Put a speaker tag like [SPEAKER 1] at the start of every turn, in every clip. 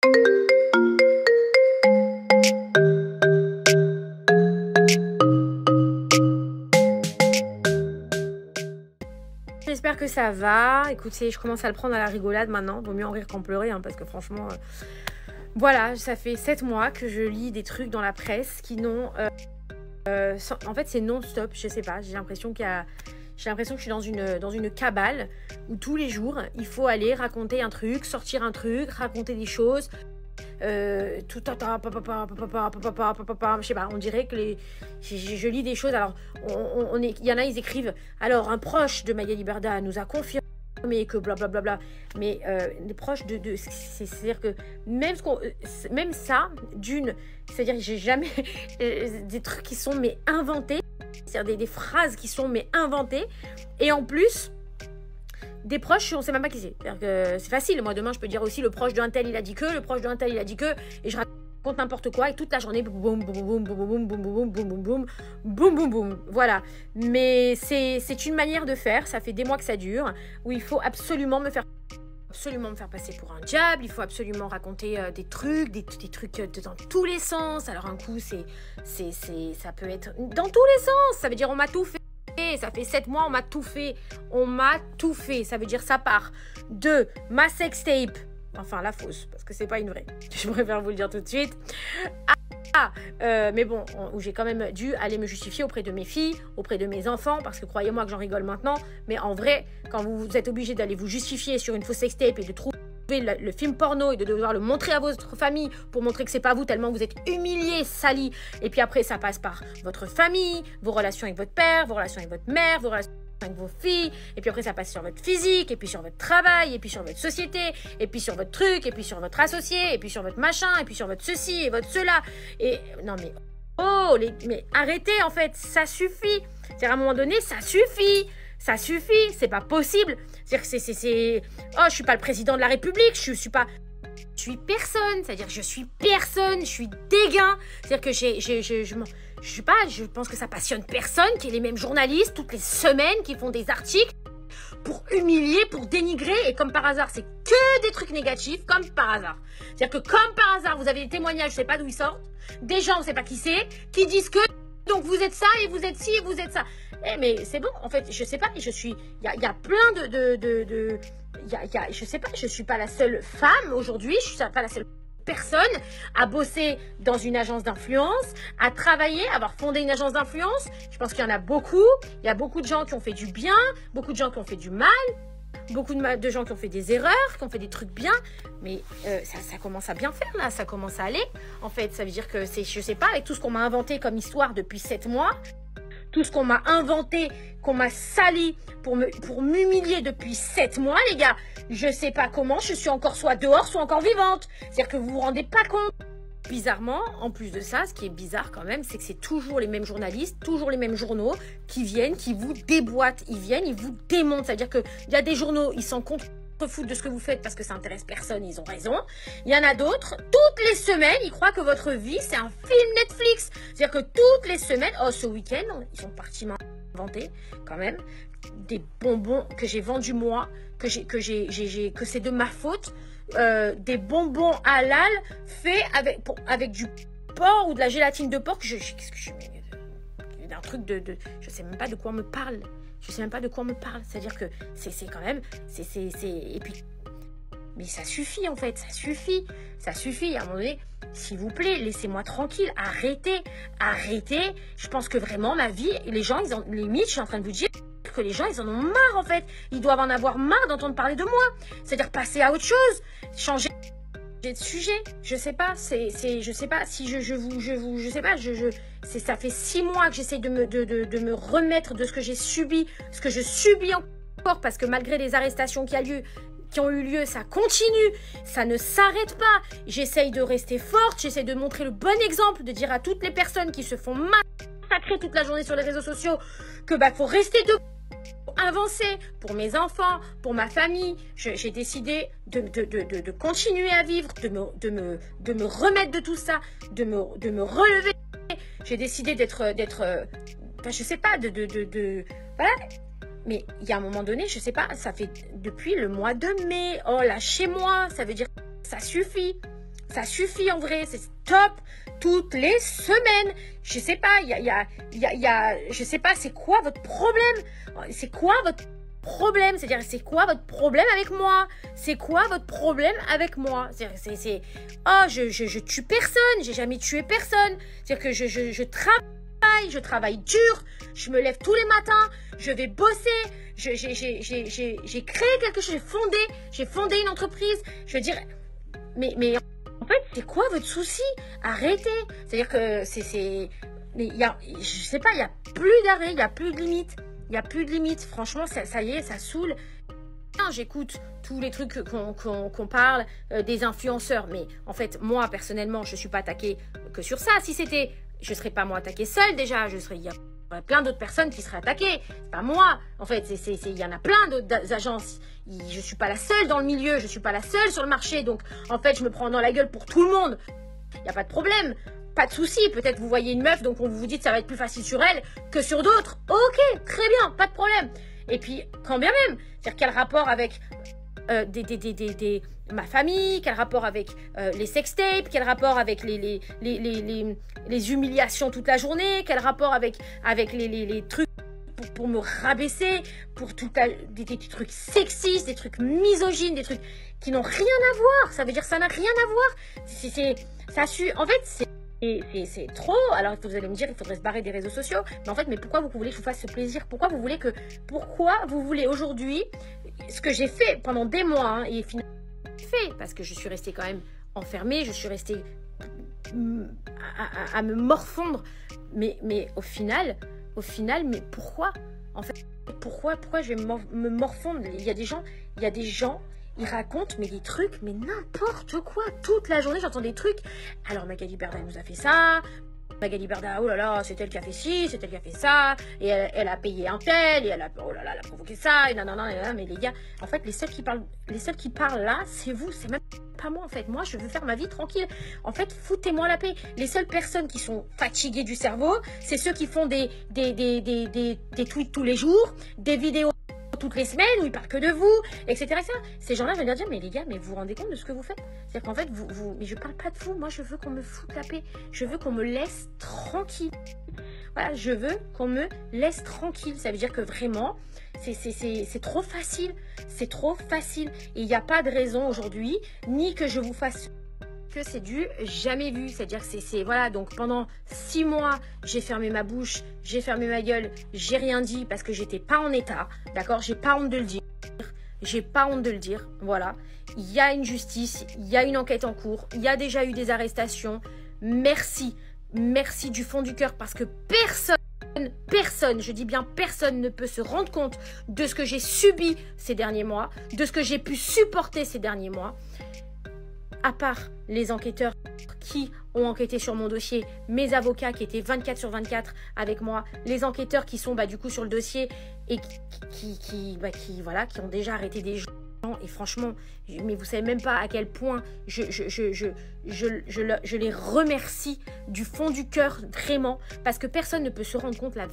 [SPEAKER 1] J'espère que ça va. Écoutez, je commence à le prendre à la rigolade maintenant. Vaut mieux en rire qu'en pleurer, hein, parce que franchement... voilà, ça fait 7 mois que je lis des trucs dans la presse qui n'ont... en fait, c'est non-stop, je sais pas. J'ai l'impression qu'il y a... J'ai l'impression que je suis dans une cabale où tous les jours, il faut aller raconter un truc, sortir un truc, raconter des choses. Je sais pas, on dirait que je lis des choses. Alors, il y en a, ils écrivent. Alors, un proche de Magali Berda nous a confirmé que blablabla. Mais les proches c'est-à-dire que même ça, c'est-à-dire que j'ai jamais des trucs qui sont mais inventés. C'est-à-dire des phrases qui sont mais inventées. Et en plus, des proches, on ne sait même pas qui c'est. C'est-à-dire que c'est facile. Moi, demain, je peux dire aussi le proche d'un tel, il a dit que, le proche d'un tel, il a dit que, et je raconte n'importe quoi, et toute la journée, boum, boum, boum, boum, boum, boum, boum, boum, boum, boum, boum, boum, boum. Voilà. Mais c'est une manière de faire. Ça fait des mois que ça dure, où il faut absolument me faire passer pour un diable, il faut absolument raconter des trucs, des trucs dans tous les sens. Alors un coup, ça peut être dans tous les sens, ça veut dire on m'a tout fait, ça fait 7 mois, on m'a tout fait, ça veut dire ça part de ma sextape, enfin la fausse, parce que c'est pas une vraie, je préfère vous le dire tout de suite, mais bon, où j'ai quand même dû aller me justifier auprès de mes filles, auprès de mes enfants, parce que croyez-moi que j'en rigole maintenant, mais en vrai, quand vous êtes obligé d'aller vous justifier sur une fausse sextape et de trouver le film porno et de devoir le montrer à votre famille pour montrer que c'est pas vous tellement vous êtes humilié, sali, et puis après ça passe par votre famille, vos relations avec votre père, vos relations avec votre mère, vos relations avec vos filles, et puis après ça passe sur votre physique, et puis sur votre travail, et puis sur votre société, et puis sur votre truc, et puis sur votre associé, et puis sur votre machin, et puis sur votre ceci, et votre cela, et non mais mais arrêtez en fait, ça suffit, c'est à un moment donné, ça suffit, c'est pas possible, c'est-à-dire que je suis pas le président de la République, je suis personne, c'est-à-dire que je suis personne, je suis dégain, c'est-à-dire que je sais pas, je pense que ça passionne personne, qu'il y ait les mêmes journalistes toutes les semaines qui font des articles pour humilier, pour dénigrer, et comme par hasard, c'est que des trucs négatifs, comme par hasard. C'est-à-dire que comme par hasard, vous avez des témoignages, je sais pas d'où ils sortent, des gens, on sait pas qui c'est, qui disent que donc vous êtes ça, et vous êtes ci, et vous êtes ça. Mais c'est bon, en fait, je sais pas, il y a plein je sais pas, je suis pas la seule femme aujourd'hui, je suis pas la seule personne à bosser dans une agence d'influence, à travailler, à avoir fondé une agence d'influence. Je pense qu'il y en a beaucoup. Il y a beaucoup de gens qui ont fait du bien, beaucoup de gens qui ont fait du mal, beaucoup de gens qui ont fait des erreurs, qui ont fait des trucs bien. Mais ça commence à bien faire là, ça commence à aller. En fait, ça veut dire que je sais pas, avec tout ce qu'on m'a inventé comme histoire depuis 7 mois, tout ce qu'on m'a inventé, qu'on m'a sali pour m'humilier depuis 7 mois, les gars. Je sais pas comment, je suis encore soit dehors, soit encore vivante. C'est-à-dire que vous vous rendez pas compte. Bizarrement, en plus de ça, ce qui est bizarre quand même, c'est que c'est toujours les mêmes journalistes, toujours les mêmes journaux qui viennent, qui vous déboîtent. Ils viennent, ils vous démontent. C'est-à-dire qu'il y a des journaux, ils s'en foutent de ce que vous faites parce que ça intéresse personne, ils ont raison. Il y en a d'autres, toutes les semaines, ils croient que votre vie, c'est un film Netflix. C'est-à-dire que toutes les semaines, ce week-end, ils sont partis m'inventer quand même des bonbons que j'ai vendus moi, que c'est de ma faute, des bonbons halal faits avec du porc ou de la gélatine de porc. Un truc je sais même pas de quoi on me parle. C'est-à-dire que c'est quand même, et puis, mais ça suffit en fait, ça suffit. À un moment donné, s'il vous plaît, laissez-moi tranquille, arrêtez. Je pense que vraiment ma vie, les gens, limite, je suis en train de vous dire que les gens, ils en ont marre en fait. Ils doivent en avoir marre d'entendre parler de moi. C'est-à-dire passer à autre chose, changer de sujet. Je sais pas, je sais pas si je sais pas, ça fait 6 mois que j'essaie de me remettre de ce que j'ai subi, ce que je subis encore, parce que malgré les arrestations qui ont eu lieu, ça continue, ça ne s'arrête pas. J'essaye de rester forte, j'essaye de montrer le bon exemple, de dire à toutes les personnes qui se font massacrer toute la journée sur les réseaux sociaux que faut rester debout, avancer pour mes enfants, pour ma famille. J'ai décidé de continuer à vivre, de me remettre de tout ça, de me relever. J'ai décidé d'être, je sais pas, voilà. Mais il y a un moment donné, je sais pas, ça fait depuis le mois de mai. Oh, lâchez-moi, ça veut dire que ça suffit. Ça suffit en vrai, c'est stop toutes les semaines. Je sais pas, je sais pas, c'est quoi votre problème? C'est quoi votre problème? C'est-à-dire, c'est quoi votre problème avec moi? C'est quoi votre problème avec moi? Oh, je tue personne, j'ai jamais tué personne. C'est-à-dire que je travaille dur, je me lève tous les matins, je vais bosser, j'ai créé quelque chose, j'ai fondé une entreprise. Je veux dire, mais en fait, c'est quoi votre souci? Arrêtez. C'est-à-dire que mais je sais pas, il y a plus d'arrêt, il y a plus de limite. Il y a plus de limite. Franchement, ça y est, ça saoule. J'écoute tous les trucs qu'on parle des influenceurs. Mais en fait, moi, personnellement, je ne suis pas attaquée que sur ça. Si c'était, je ne serais pas moi attaquée seule déjà. Il y a plein d'autres personnes qui seraient attaquées. C'est pas moi. En fait, il y en a plein d'autres agences. Je ne suis pas la seule dans le milieu. Je ne suis pas la seule sur le marché. Donc, en fait, je me prends dans la gueule pour tout le monde. Il n'y a pas de problème. Pas de souci, peut-être vous voyez une meuf, donc on vous dit que ça va être plus facile sur elle que sur d'autres. Ok, très bien, pas de problème. Et puis, quand bien même, c'est-à-dire quel rapport avec ma famille, quel rapport avec les sextapes, quel rapport avec les humiliations toute la journée, quel rapport avec les trucs pour me rabaisser, pour des trucs sexistes, des trucs misogynes, des trucs qui n'ont rien à voir. Ça veut dire que ça n'a rien à voir. En fait, c'est trop. Alors vous allez me dire il faudrait se barrer des réseaux sociaux, mais pourquoi vous voulez que je vous fasse ce plaisir? Pourquoi vous voulez aujourd'hui ce que j'ai fait pendant des mois et finalement fait, parce que je suis restée quand même enfermée, je suis restée à me morfondre, mais au final, mais pourquoi? En fait, pourquoi je vais me morfondre? Il y a des gens, ils racontent mais des trucs, mais n'importe quoi. Toute la journée, j'entends des trucs. Alors Magali Berda nous a fait ça. Magali Berda, oh là là, c'est elle qui a fait ci, c'est elle qui a fait ça. Et elle a payé un tel, et elle a provoqué ça. Et non, mais les gars, en fait, les seuls qui parlent là, c'est vous, c'est même pas moi en fait. Moi, je veux faire ma vie tranquille. En fait, foutez-moi la paix. Les seules personnes qui sont fatiguées du cerveau, c'est ceux qui font des tweets tous les jours, des vidéos toutes les semaines où ils parlent que de vous, etc. Ces gens-là, je vais leur dire, mais les gars, mais vous vous rendez compte de ce que vous faites? C'est-à-dire qu'en fait, mais je parle pas de vous. Moi, je veux qu'on me foute la paix. Je veux qu'on me laisse tranquille. Voilà, je veux qu'on me laisse tranquille. Ça veut dire que vraiment, c'est trop facile. C'est trop facile. Et il n'y a pas de raison aujourd'hui, ni que je vous fasse que c'est du jamais vu. C'est-à-dire que voilà, donc pendant 6 mois, j'ai fermé ma bouche, j'ai fermé ma gueule, j'ai rien dit parce que j'étais pas en état, d'accord? J'ai pas honte de le dire. J'ai pas honte de le dire, voilà. Il y a une justice, il y a une enquête en cours, il y a déjà eu des arrestations. Merci du fond du cœur parce que personne, je dis bien personne ne peut se rendre compte de ce que j'ai subi ces derniers mois, de ce que j'ai pu supporter ces derniers mois. À part les enquêteurs qui ont enquêté sur mon dossier, mes avocats qui étaient 24/24 avec moi, les enquêteurs qui sont du coup sur le dossier et qui ont déjà arrêté des gens. Et franchement, mais vous savez même pas à quel point je les remercie du fond du cœur, vraiment, parce que personne ne peut se rendre compte la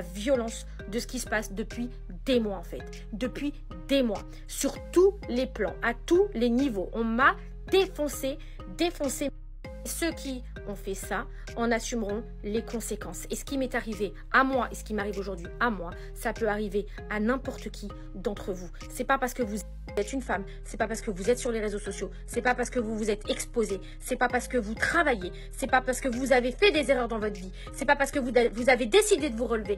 [SPEAKER 1] violence de ce qui se passe depuis des mois en fait. Depuis des mois. Sur tous les plans, à tous les niveaux. On m'a défoncé. Ceux qui ont fait ça en assumeront les conséquences. Et ce qui m'est arrivé à moi et ce qui m'arrive aujourd'hui à moi, ça peut arriver à n'importe qui d'entre vous. C'est pas parce que vous êtes une femme, c'est pas parce que vous êtes sur les réseaux sociaux, c'est pas parce que vous vous êtes exposé, c'est pas parce que vous travaillez, c'est pas parce que vous avez fait des erreurs dans votre vie, c'est pas parce que vous avez décidé de vous relever,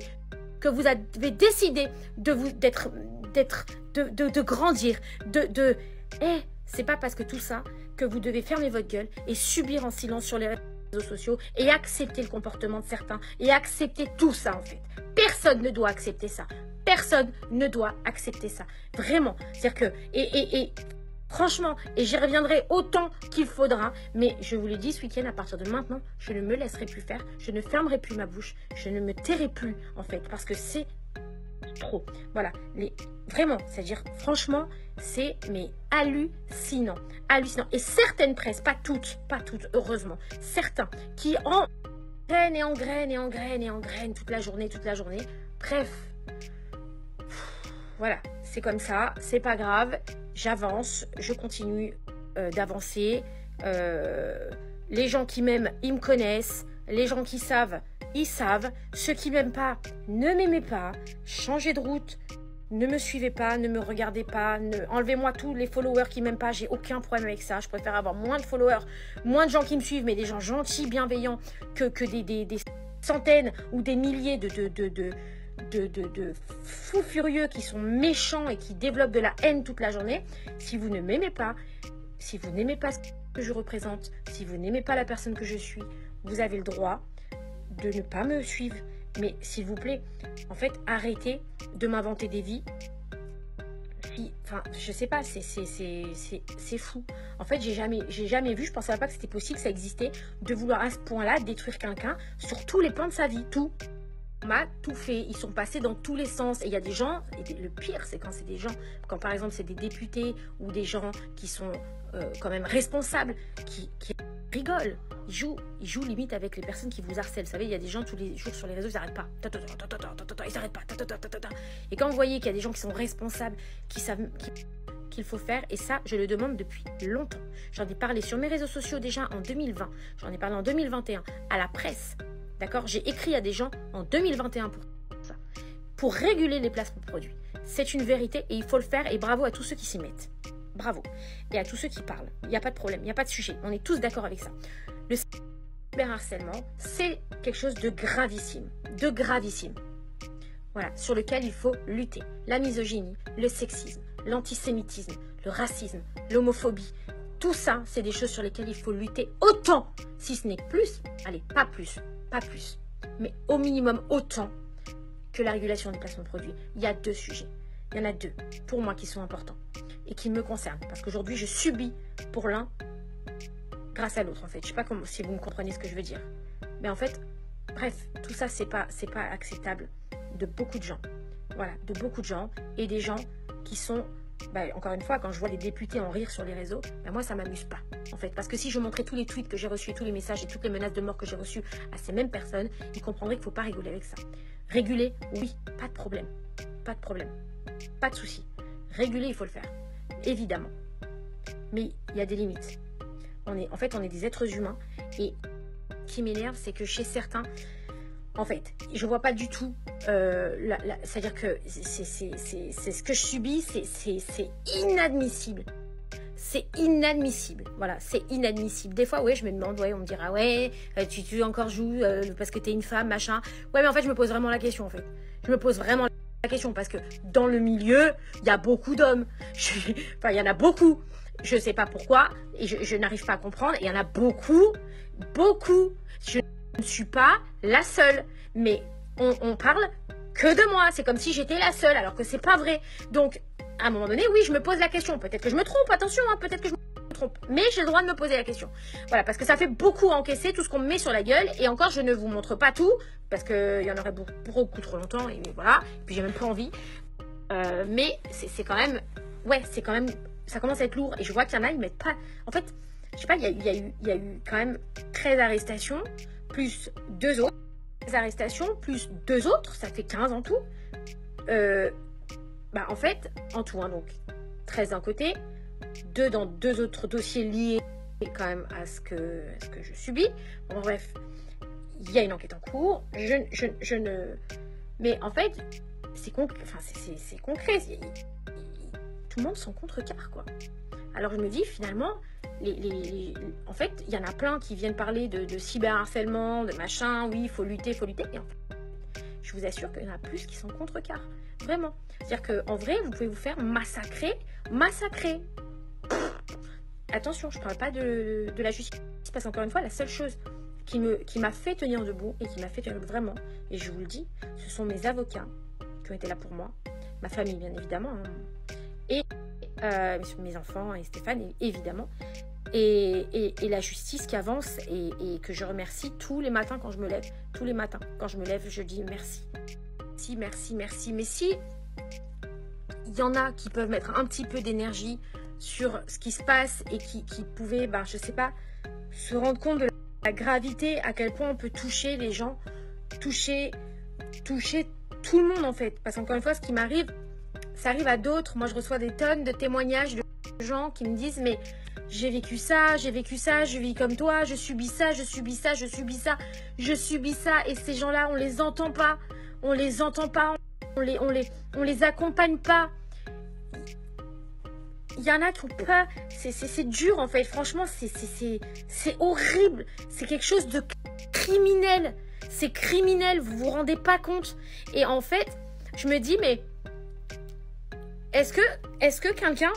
[SPEAKER 1] que vous avez décidé de grandir, c'est pas parce que tout ça que vous devez fermer votre gueule et subir en silence sur les réseaux sociaux et accepter le comportement de certains et accepter tout ça en fait. Personne ne doit accepter ça. Personne ne doit accepter ça. Vraiment. C'est-à-dire que et franchement, et j'y reviendrai autant qu'il faudra, mais je vous l'ai dit ce week-end, à partir de maintenant, je ne me laisserai plus faire, je ne fermerai plus ma bouche, je ne me tairai plus en fait, parce que c'est trop. Voilà, vraiment, c'est-à-dire franchement, c'est mais hallucinant. Et certaines presses, pas toutes, heureusement, certains qui engrainent toute la journée. Bref, voilà, c'est comme ça, c'est pas grave, j'avance, je continue. d'avancer. Les gens qui m'aiment, ils me connaissent. Les gens qui savent, ils savent. Ceux qui m'aiment pas, ne m'aimez pas. Changez de route. Ne me suivez pas, ne me regardez pas. Enlevez-moi tous les followers qui m'aiment pas. J'ai aucun problème avec ça. Je préfère avoir moins de followers, moins de gens qui me suivent, mais des gens gentils, bienveillants, que des centaines ou des milliers de fous furieux qui sont méchants et qui développent de la haine toute la journée. Si vous ne m'aimez pas, si vous n'aimez pas ce que je représente, si vous n'aimez pas la personne que je suis, vous avez le droit de ne pas me suivre. Mais s'il vous plaît, en fait, arrêtez de m'inventer des vies. Enfin, je sais pas, c'est fou. En fait, j'ai jamais vu, je pensais pas que c'était possible, que ça existait, de vouloir à ce point-là détruire quelqu'un sur tous les plans de sa vie, tout. On m'a tout fait, ils sont passés dans tous les sens. Et il y a des gens, et le pire, c'est quand c'est des gens, quand par exemple c'est des députés ou des gens qui sont quand même responsables, qui rigolent. Ils jouent limite avec les personnes qui vous harcèlent. Vous savez, il y a des gens tous les jours sur les réseaux, ils n'arrêtent pas. Ils n'arrêtent pas. Et quand vous voyez qu'il y a des gens qui sont responsables, qui savent qu'il faut faire, et ça, je le demande depuis longtemps. J'en ai parlé sur mes réseaux sociaux déjà en 2020. J'en ai parlé en 2021 à la presse. D'accord? J'ai écrit à des gens en 2021 pour ça. Pour réguler les placements de produits. C'est une vérité et il faut le faire. Et bravo à tous ceux qui s'y mettent. Bravo. Et à tous ceux qui parlent. Il n'y a pas de problème. Il n'y a pas de sujet. On est tous d'accord avec ça. Le cyberharcèlement, c'est quelque chose de gravissime. De gravissime. Voilà. Sur lequel il faut lutter. La misogynie, le sexisme, l'antisémitisme, le racisme, l'homophobie. Tout ça, c'est des choses sur lesquelles il faut lutter autant, si ce n'est plus, allez, pas plus, mais au minimum autant que la régulation des placements de produits. Il y a deux sujets. Il y en a deux, pour moi, qui sont importants et qui me concernent. Parce qu'aujourd'hui, je subis pour l'un grâce à l'autre, en fait. Je ne sais pas si vous me comprenez ce que je veux dire. Mais en fait, bref, tout ça, c'est pas acceptable de beaucoup de gens. Voilà, de beaucoup de gens et des gens qui sont... encore une fois, quand je vois les députés en rire sur les réseaux, moi, ça ne m'amuse pas, en fait. Parce que si je montrais tous les tweets que j'ai reçus, tous les messages et toutes les menaces de mort que j'ai reçues à ces mêmes personnes, ils comprendraient qu'il ne faut pas rigoler avec ça. Réguler, oui, pas de problème. Pas de problème. Pas de souci. Réguler, il faut le faire. Évidemment. Mais il y a des limites. On est des êtres humains. Et ce qui m'énerve, c'est que chez certains... En fait, je vois pas du tout, c'est-à-dire que c'est ce que je subis, c'est inadmissible. C'est inadmissible, voilà, c'est inadmissible. Des fois, ouais, je me demande, ouais, on me dira, ouais, tu encore joues parce que t'es une femme, machin. Ouais, mais en fait, je me pose vraiment la question, en fait. Je me pose vraiment la question parce que dans le milieu, il y a beaucoup d'hommes. Enfin, il y en a beaucoup. Je sais pas pourquoi et je n'arrive pas à comprendre. Il y en a beaucoup. Je ne suis pas la seule, mais on parle que de moi. C'est comme si j'étais la seule, alors que c'est pas vrai. Donc, à un moment donné, oui, je me pose la question. Peut-être que je me trompe, attention, hein, peut-être que je me trompe. Mais j'ai le droit de me poser la question. Voilà, parce que ça fait beaucoup encaisser tout ce qu'on me met sur la gueule. Et encore, je ne vous montre pas tout, parce qu'il y en aurait beaucoup trop longtemps. Et voilà, et puis j'ai même pas envie. Mais c'est quand même... Ouais, c'est quand même... Ça commence à être lourd. Et je vois qu'il y en a, ils mettent pas... En fait, je sais pas, il y a eu quand même 13 arrestations, plus 2 autres. Arrestations, plus 2 autres, ça fait 15 en tout. En fait, en tout, hein, donc 13 d'un côté, 2 dans 2 autres dossiers liés quand même à ce que je subis. Bon, bref, il y a une enquête en cours. Je ne... Mais en fait, c'est concret. Tout le monde s'en contrecarre, quoi. Alors je me dis, finalement, en fait, il y en a plein qui viennent parler de cyberharcèlement, de machin, oui, il faut lutter. Et en fait, je vous assure qu'il y en a plus qui sont contrecarres. Vraiment. C'est-à-dire qu'en vrai, vous pouvez vous faire massacrer. Attention, je ne parle pas de la justice, parce qu'encore une fois, la seule chose qui m'a fait tenir debout, et qui m'a fait tenir debout vraiment, et je vous le dis, ce sont mes avocats qui ont été là pour moi, ma famille, bien évidemment, hein, et mes enfants et Stéphane, évidemment, et la justice qui avance et que je remercie tous les matins quand je me lève. Tous les matins, quand je me lève, je dis merci. Merci. Mais si il y en a qui peuvent mettre un petit peu d'énergie sur ce qui se passe et qui pouvaient, je sais pas, se rendre compte de la gravité, à quel point on peut toucher les gens, toucher tout le monde en fait. Parce qu'encore une fois, ce qui m'arrive, ça arrive à d'autres. Moi, je reçois des tonnes de témoignages de gens qui me disent, mais j'ai vécu ça, je vis comme toi, je subis ça, je subis ça, je subis ça, je subis ça. Et ces gens-là, on les entend pas, on les entend pas, on les accompagne pas. Il y en a qui ont peur, c'est dur en fait, franchement, c'est horrible, c'est quelque chose de criminel, c'est criminel, vous vous rendez pas compte. Et en fait, je me dis, mais est-ce que quelqu'un,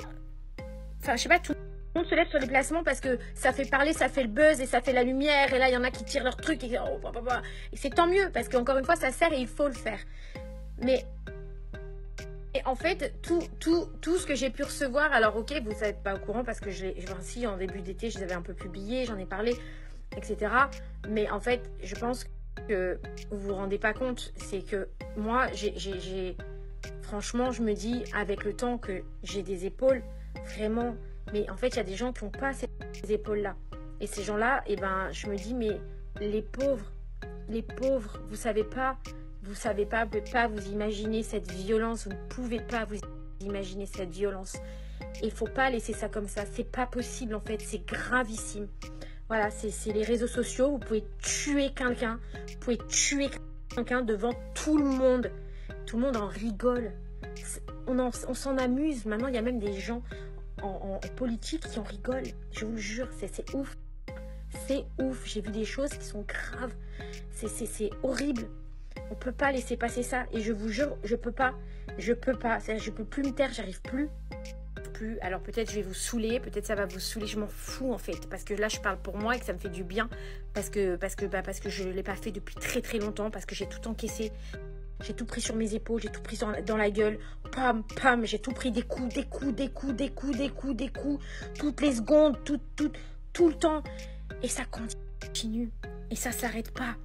[SPEAKER 1] enfin je sais pas, tout le monde se lève sur les placements parce que ça fait parler, ça fait le buzz et ça fait la lumière, et là il y en a qui tirent leur truc et c'est tant mieux parce qu'encore une fois ça sert et il faut le faire. Mais et en fait, tout ce que j'ai pu recevoir, alors ok, vous n'êtes pas au courant parce que si en début d'été, je les avais un peu publiés, j'en ai parlé, etc. Mais en fait, je pense que vous vous rendez pas compte, c'est que moi, franchement, je me dis, avec le temps que j'ai des épaules, vraiment, mais en fait, il y a des gens qui n'ont pas ces épaules-là. Et ces gens-là, eh ben, je me dis, mais les pauvres, vous savez pas, vous ne pouvez pas vous imaginer cette violence, vous ne pouvez pas vous imaginer cette violence. Et il ne faut pas laisser ça comme ça, c'est pas possible en fait, c'est gravissime. Voilà, c'est les réseaux sociaux, vous pouvez tuer quelqu'un, devant tout le monde en rigole. On s'en amuse, maintenant il y a même des gens en politique qui en rigolent, je vous le jure, c'est ouf. C'est ouf, j'ai vu des choses qui sont graves, c'est horrible. On peut pas laisser passer ça. Et je vous jure, je peux pas. Je peux plus me taire, j'arrive plus. Alors peut-être je vais vous saouler, peut-être ça va vous saouler, je m'en fous en fait. Parce que là je parle pour moi et que ça me fait du bien. Parce que je ne l'ai pas fait depuis très très longtemps. Parce que j'ai tout encaissé. J'ai tout pris sur mes épaules, j'ai tout pris dans la gueule. Pam, pam, j'ai tout pris des coups. Toutes les secondes, tout le temps. Et ça continue. Et ça s'arrête pas.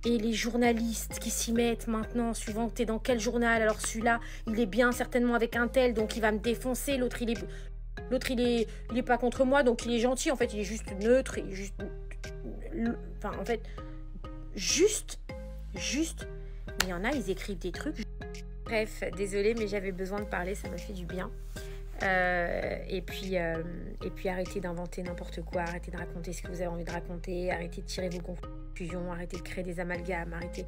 [SPEAKER 1] Et les journalistes qui s'y mettent maintenant, suivant que tu es dans quel journal, alors celui-là, il est bien certainement avec un tel, donc il va me défoncer, l'autre il est pas contre moi, donc il est gentil, en fait il est juste neutre, il est juste, enfin en fait, juste, mais il y en a, ils écrivent des trucs. Bref, désolée, mais j'avais besoin de parler, ça m'a fait du bien. Et puis arrêtez d'inventer n'importe quoi, arrêtez de raconter ce que vous avez envie de raconter, arrêtez de tirer vos conclusions, arrêtez de créer des amalgames, arrêtez,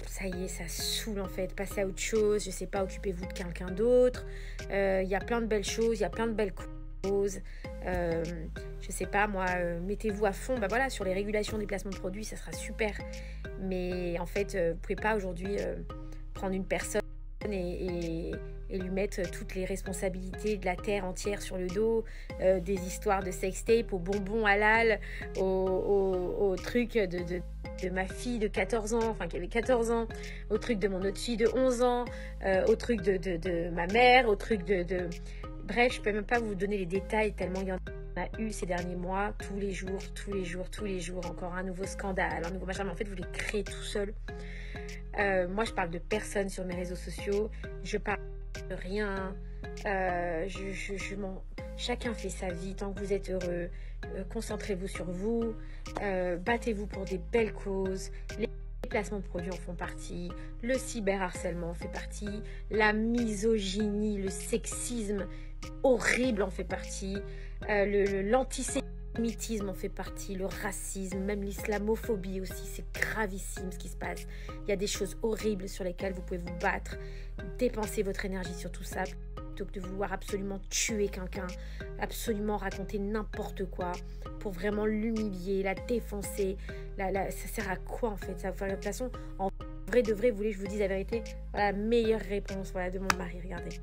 [SPEAKER 1] ça y est, ça saoule en fait, passez à autre chose, je sais pas, occupez-vous de quelqu'un d'autre, y a plein de belles choses, il y a plein de belles causes, je sais pas moi, mettez-vous à fond, voilà, sur les régulations des placements de produits, ça sera super, mais en fait, vous pouvez pas aujourd'hui prendre une personne et lui mettre toutes les responsabilités de la terre entière sur le dos, des histoires de sextape, aux bonbons halal, au truc de ma fille de 14 ans, enfin qui avait 14 ans, au truc de mon autre fille de 11 ans, au truc de ma mère, au truc de... Bref, je peux même pas vous donner les détails tellement il y en a eu ces derniers mois, tous les jours, encore un nouveau scandale, un nouveau machin, mais en fait vous les créez tout seul. Moi je parle de personne sur mes réseaux sociaux, je parle de rien, chacun fait sa vie tant que vous êtes heureux, concentrez-vous sur vous, battez-vous pour des belles causes, les placements de produits en font partie, le cyberharcèlement en fait partie, la misogynie, le sexisme horrible en fait partie, l'antisémitisme en fait partie, le racisme, même l'islamophobie aussi, c'est gravissime ce qui se passe. Il y a des choses horribles sur lesquelles vous pouvez vous battre, dépenser votre énergie sur tout ça plutôt que de vouloir absolument tuer quelqu'un, absolument raconter n'importe quoi pour vraiment l'humilier, la défoncer. Ça sert à quoi en fait ça? De toute façon, en vrai de vrai, vous voulez que je vous dise la vérité? Voilà la meilleure réponse, voilà, de mon mari, regardez.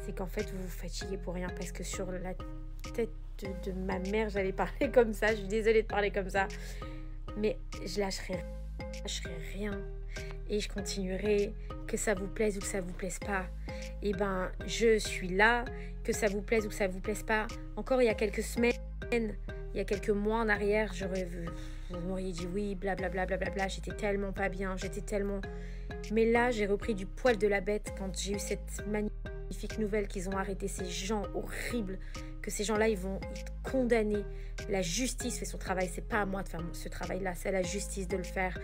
[SPEAKER 1] C'est qu'en fait vous vous fatiguez pour rien parce que sur la tête de ma mère j'allais parler comme ça, je suis désolée de parler comme ça, mais je lâcherai rien et je continuerai, que ça vous plaise ou que ça vous plaise pas, et ben je suis là, que ça vous plaise ou que ça vous plaise pas. Encore il y a quelques semaines, il y a quelques mois en arrière, vous m'auriez dit oui, blablabla, j'étais tellement pas bien, mais là j'ai repris du poil de la bête quand j'ai eu cette magnifique nouvelle qu'ils ont arrêté ces gens horribles, que ces gens-là ils vont être condamnés. La justice fait son travail, c'est pas à moi de faire ce travail-là, c'est à la justice de le faire.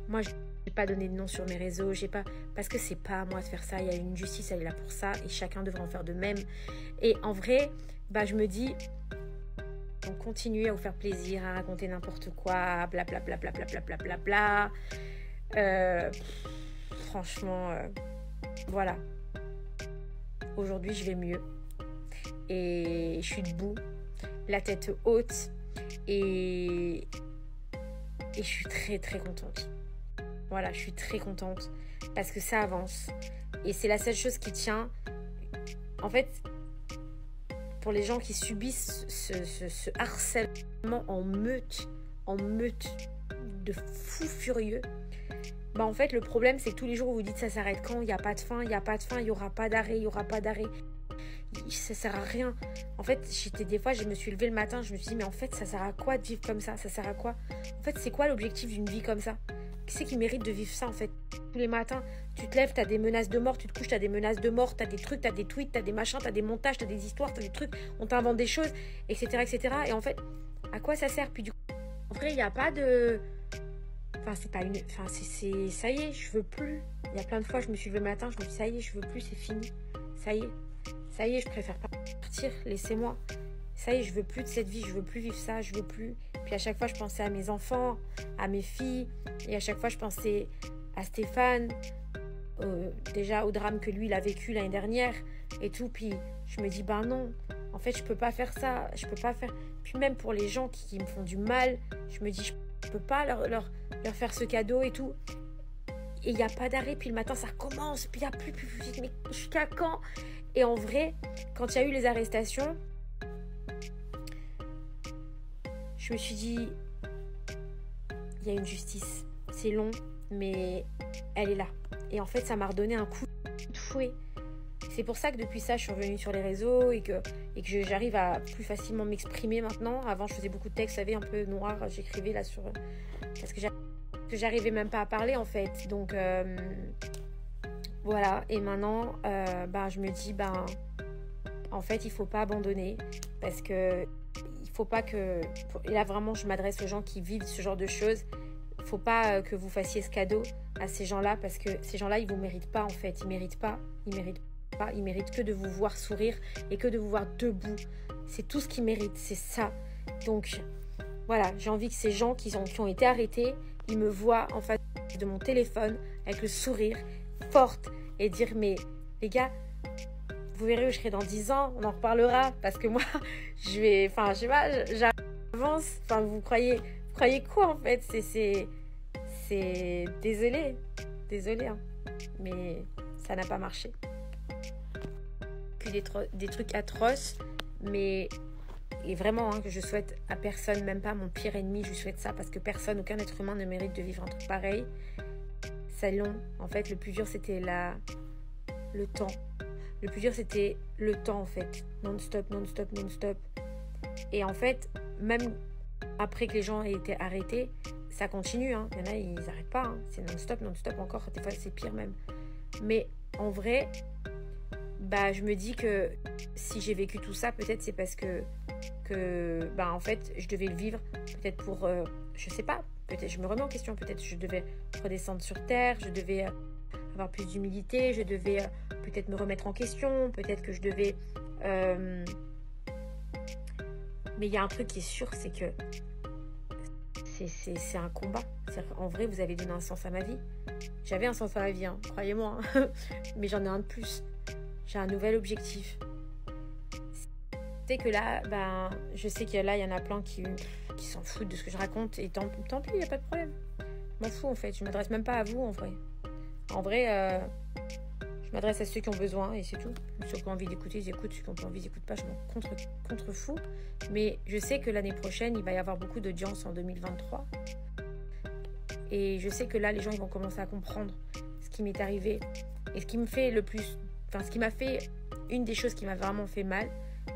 [SPEAKER 1] Moi j'ai pas donné de nom sur mes réseaux, j'ai pas... Parce que c'est pas à moi de faire ça, il y a une justice, elle est là pour ça, et chacun devrait en faire de même. Et en vrai, bah je me dis, on continue à vous faire plaisir, à raconter n'importe quoi, blablabla, blablabla. Franchement, voilà. Aujourd'hui, je vais mieux. Et je suis debout, la tête haute, et je suis très très contente. Voilà, je suis très contente parce que ça avance. Et c'est la seule chose qui tient. En fait, pour les gens qui subissent ce harcèlement en meute de fous furieux, bah en fait, le problème, c'est que tous les jours, vous vous dites ça s'arrête quand, il n'y a pas de fin, il n'y a pas de fin, il n'y aura pas d'arrêt, il n'y aura pas d'arrêt. Ça sert à rien. En fait, des fois, je me suis levée le matin, je me suis dit, mais en fait, ça sert à quoi de vivre comme ça? Ça sert à quoi? En fait, c'est quoi l'objectif d'une vie comme ça? Qui c'est qui mérite de vivre ça, en fait? Tous les matins, tu te lèves, t'as des menaces de mort, tu te couches, t'as des menaces de mort, t'as des trucs, t'as des tweets, t'as des machins, t'as des montages, t'as des histoires, t'as des trucs, on t'invente des choses, etc., etc. Et en fait, à quoi ça sert? Puis du coup, en vrai, il n'y a pas de... Enfin, c'est pas une... Enfin, c'est... Ça y est, je veux plus. Il y a plein de fois, je me suis levée le matin, je me dis, ça y est, je veux plus, c'est fini. Ça y est. Ça y est, je préfère partir, laissez-moi. Ça y est, je veux plus de cette vie, je veux plus vivre ça, je veux plus. Puis à chaque fois, je pensais à mes enfants, à mes filles. Et à chaque fois, je pensais à Stéphane, déjà au drame que lui, il a vécu l'année dernière et tout. Puis je me dis, ben non, en fait, je peux pas faire ça, je peux pas faire... Puis même pour les gens qui me font du mal, je me dis, je peux pas leur faire ce cadeau et tout. Et il n'y a pas d'arrêt, puis le matin, ça recommence, puis il n'y a plus, mais jusqu'à quand? Et en vrai, quand il y a eu les arrestations, je me suis dit, il y a une justice. C'est long, mais elle est là. Et en fait, ça m'a redonné un coup de fouet. C'est pour ça que depuis ça, je suis revenue sur les réseaux et que j'arrive à plus facilement m'exprimer maintenant. Avant, je faisais beaucoup de textes, vous savez, un peu noirs. J'écrivais là sur... Parce que j'arrivais même pas à parler, en fait. Donc, voilà. Et maintenant, je me dis, en fait, il faut pas abandonner. Parce que il faut pas que... Et là, vraiment, je m'adresse aux gens qui vivent ce genre de choses. Il faut pas que vous fassiez ce cadeau à ces gens-là. Parce que ces gens-là, ils vous méritent pas, en fait. Ils méritent pas. Ils méritent que de vous voir sourire et que de vous voir debout. C'est tout ce qu'ils méritent. C'est ça. Donc, voilà. J'ai envie que ces gens qui ont été arrêtés, ils me voient en face de mon téléphone avec le sourire, forte, et dire, mais les gars, vous verrez où je serai dans 10 ans, on en reparlera, parce que moi, je sais pas, j'avance. Enfin, vous croyez quoi, en fait? C'est... Désolé, hein. Mais ça n'a pas marché. Que des trucs atroces, mais... Et vraiment, hein, que je souhaite à personne, même pas mon pire ennemi, je lui souhaite ça, parce que personne, aucun être humain ne mérite de vivre un truc pareil. C'est long. En fait, le plus dur, c'était le temps. Le plus dur, c'était le temps, en fait. Non-stop. Et en fait, même après que les gens aient été arrêtés, ça continue. Hein. Il y en a, ils n'arrêtent pas. Hein. C'est non-stop encore. Des fois, c'est pire même. Mais en vrai, je me dis que si j'ai vécu tout ça, peut-être c'est parce que en fait, je devais le vivre. Peut-être pour... je sais pas. Peut-être, je me remets en question. Peut-être je devais redescendre sur terre. Je devais avoir plus d'humilité. Je devais peut-être me remettre en question. Peut-être que je devais... Mais il y a un truc qui est sûr, c'est que c'est un combat. En vrai, vous avez donné un sens à ma vie. J'avais un sens à ma vie, hein, croyez-moi. Hein. Mais j'en ai un de plus. J'ai un nouvel objectif. C'est que là, je sais que là, il y en a plein qui s'en foutent de ce que je raconte. Et tant pis, il n'y a pas de problème. Je m'en fous, en fait. Je ne m'adresse même pas à vous, en vrai. En vrai, je m'adresse à ceux qui ont besoin et c'est tout. Ceux qui ont envie d'écouter, ils écoutent. Ceux qui n'ont pas envie, ils n'écoutent pas. Je m'en contre-fous. Mais je sais que l'année prochaine, il va y avoir beaucoup d'audience en 2023. Et je sais que là, les gens, ils vont commencer à comprendre ce qui m'est arrivé. Et ce qui me fait le plus... Enfin, ce qui m'a fait... Une des choses qui m'a vraiment fait mal,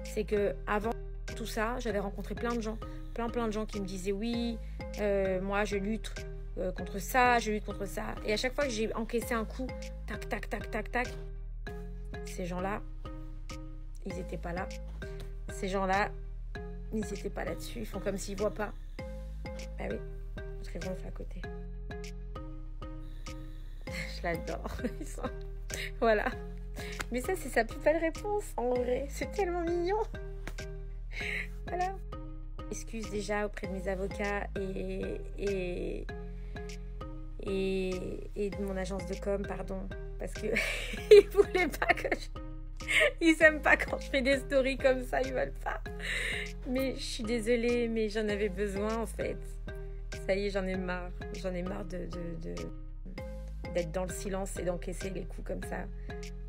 [SPEAKER 1] c'est que avant tout ça, j'avais rencontré plein de gens. Plein de gens qui me disaient, oui, moi, je lutte contre ça, je lutte contre ça. Et à chaque fois que j'ai encaissé un coup, tac, ces gens-là, ils n'étaient pas là. Ces gens-là, ils n'étaient pas là-dessus. Ils font comme s'ils ne voient pas. Bah oui, je serais gonfle à côté. l'adore. Voilà. Mais ça, c'est sa plus belle réponse, en vrai. C'est tellement mignon. Voilà. Excuse déjà auprès de mes avocats et de mon agence de com, pardon. Parce que ils voulaient pas que ils aiment pas quand je fais des stories comme ça, ils veulent pas. Mais je suis désolée, mais j'en avais besoin, en fait. Ça y est, j'en ai marre. J'en ai marre d'être dans le silence et d'encaisser les coups comme ça.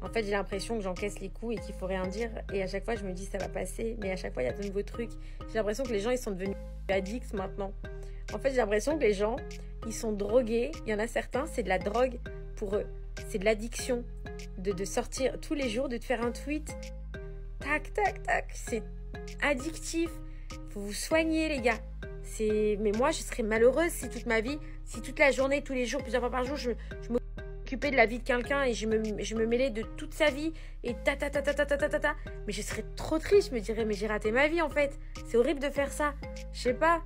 [SPEAKER 1] En fait, j'ai l'impression que j'encaisse les coups et qu'il faut rien dire. Et à chaque fois, je me dis ça va passer. Mais à chaque fois, il y a de nouveaux trucs. J'ai l'impression que les gens, ils sont devenus addicts maintenant. En fait, j'ai l'impression que les gens, ils sont drogués. Il y en a certains, c'est de la drogue pour eux. C'est de l'addiction. De sortir tous les jours, de te faire un tweet. Tac, tac, tac. C'est addictif. Faut vous soigner, les gars. Mais moi, je serais malheureuse si toute ma vie, si toute la journée, tous les jours, plusieurs fois par jour, je m'occupais de la vie de quelqu'un et je me mêlais de toute sa vie et ta. Mais je serais trop triste, je me dirais, mais j'ai raté ma vie en fait. C'est horrible de faire ça. Je sais pas.